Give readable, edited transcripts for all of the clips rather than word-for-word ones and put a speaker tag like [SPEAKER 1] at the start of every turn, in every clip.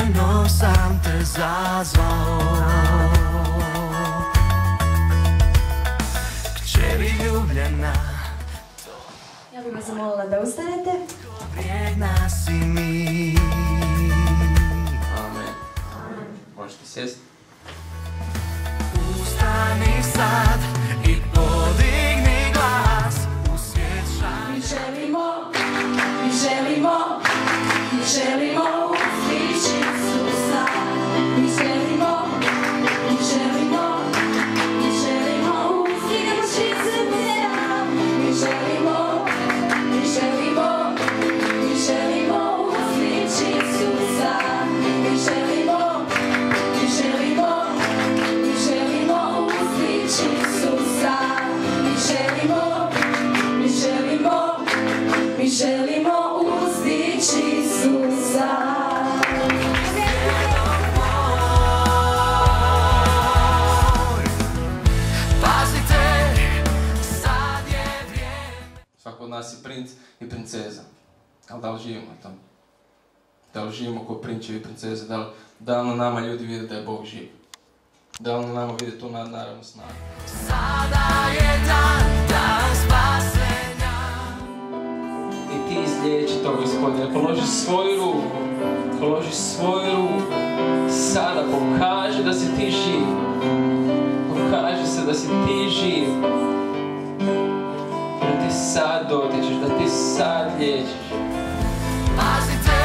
[SPEAKER 1] namjerno sam te zazvao. Kćeri ljubljena,
[SPEAKER 2] Ja bih vas zamolila da ustanete.
[SPEAKER 1] vrijedna si mi.
[SPEAKER 3] Amen. Možete sjesti.
[SPEAKER 1] Ustani sad i podigni glas u svijet šalje.
[SPEAKER 2] Mi želimo uzdići Isusa. Mi želimo uzdići Isusa. Mi želimo uzdići Isusa. Mi želimo uzdići Isusa. Mi želimo uzdići Isusa.
[SPEAKER 1] Pazite, sad je vrijeme.
[SPEAKER 3] Svako od nas je princ i princeza. Ali da li živimo tamo? Da li živimo kao prinčevi i princeze? Da li na nama ljudi vide da je Bog živ? Da li na nama vide tu nadnaravnu snagu?
[SPEAKER 1] Sada je dan spasenja.
[SPEAKER 3] I ti izliječi to, Gospodine. Položi svoju ruku. Sada pokaži da si ti živ. Pokaži se da si ti živ. Da ti sad dotičeš, da ti sad liječiš.
[SPEAKER 1] Pazite,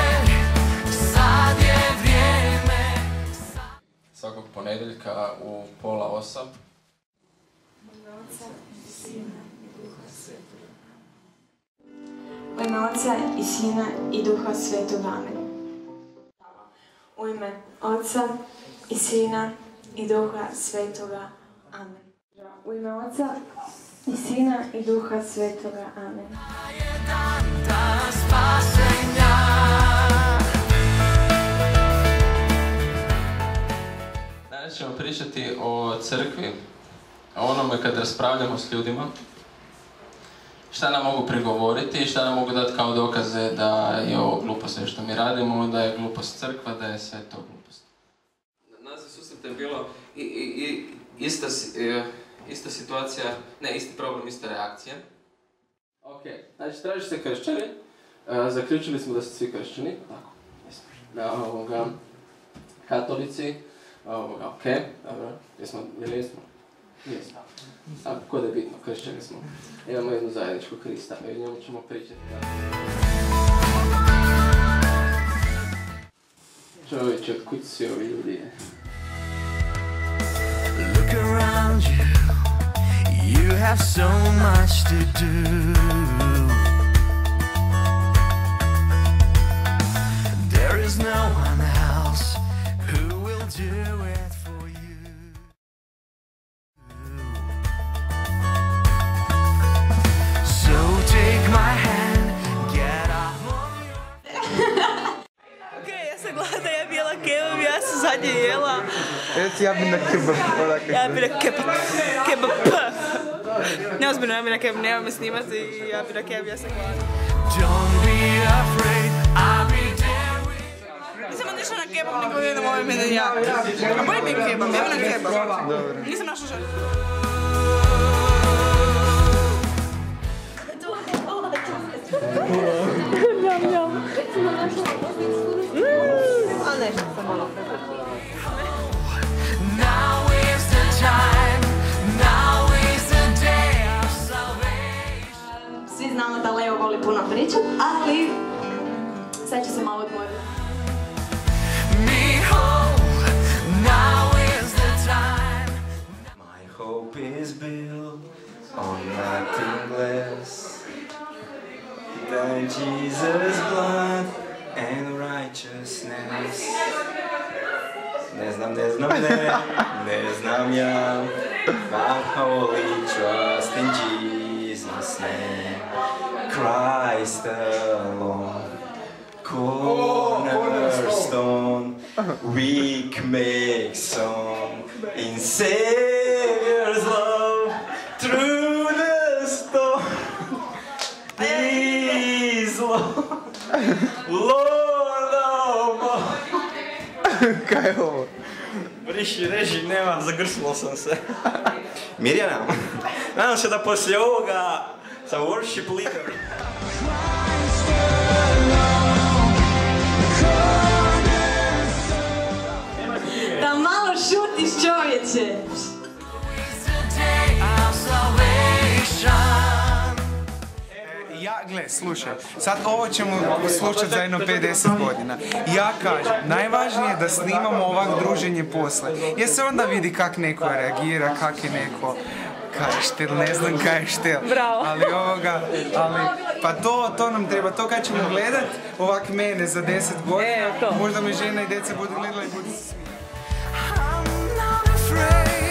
[SPEAKER 1] sad je vrijeme.
[SPEAKER 3] Svakog ponedjeljka u 7:30.
[SPEAKER 2] U ime Oca i Sina i Duha Svetoga. Amen. U ime Oca i Sina i Duha Svetoga. Amen. U ime Oca i Sina i Duha Svetoga. Amen.
[SPEAKER 1] Je dan spasenja.
[SPEAKER 3] Danas ćemo pričati o crkvi, o onome kad raspravljamo s ljudima, šta nam mogu prigovoriti i šta nam mogu dati kao dokaze da je ovo glupost sve što mi radimo, da je glupost crkva, da je sve to glupost. Naziv susreta je bilo ista situacija, ne isti problem, ista reakcija. Ok, znači traži se kršćani, zaključili smo da su svi kršćani, tako, jesmo. Katolici, ok, dobro, jesmo. Nismo. A kod je bitno, kršćani smo. Imamo jednu zajedničku Krista i o njemu ćemo pričati. Čovječe, od kuć si ovi ljudi?
[SPEAKER 1] Look around you, you have so much to do. There is no one else who will do it for you. So take my hand, get up on your...
[SPEAKER 4] Okej, ja sam glada, ja bi jela kebab, ja sam zadnje jela.
[SPEAKER 5] Ja bi na kebab.
[SPEAKER 4] Ja bi na kebab. Neozbiljno, ja bi na kebab, nema me snimati i ja bi na kebab, ja sam glada.
[SPEAKER 1] Don't be afraid, I'll be there with you.
[SPEAKER 4] Nisam otišla na kebab, nego jedem ove medenjake. A bolje mi kebab, evo na kebab. Nisam našla želju. A nešto sam malo
[SPEAKER 1] Now is the time, now is the day of salvation.
[SPEAKER 2] Svi znamo da Leo voli puno pričati, ali sad će se malo odmoriti.
[SPEAKER 1] Behold, now is the time. My hope is built on nothing less than Jesus' blood and righteousness. Ne znam ja, but wholly trust in Jesus' name. Christ alone, cornerstone, weak makes song in Savior's love through the storm. This Lord of all,
[SPEAKER 5] Kaj je ovo?
[SPEAKER 6] Reži, nema, zagrsnuo sam se. Mirjana, nadam se da poslije ovoga sam worship leader.
[SPEAKER 2] Da malo šutiš, čovječe.
[SPEAKER 5] Ja, gle, slušaj, sad ovo ćemo slušati za jedno 50 godina. Ja kažem, najvažnije je da snimamo ovak druženje posle. Jer se onda vidi kak neko reagira, kak je neko... Kaj je štel, ne znam kaj je štel.
[SPEAKER 4] Bravo.
[SPEAKER 5] Ali pa to nam treba, to kad ćemo gledat, ovak mene za 10 godina,
[SPEAKER 4] to.
[SPEAKER 5] možda me žena i djeca budu gledala i budu se smijeli.
[SPEAKER 1] I'm not afraid.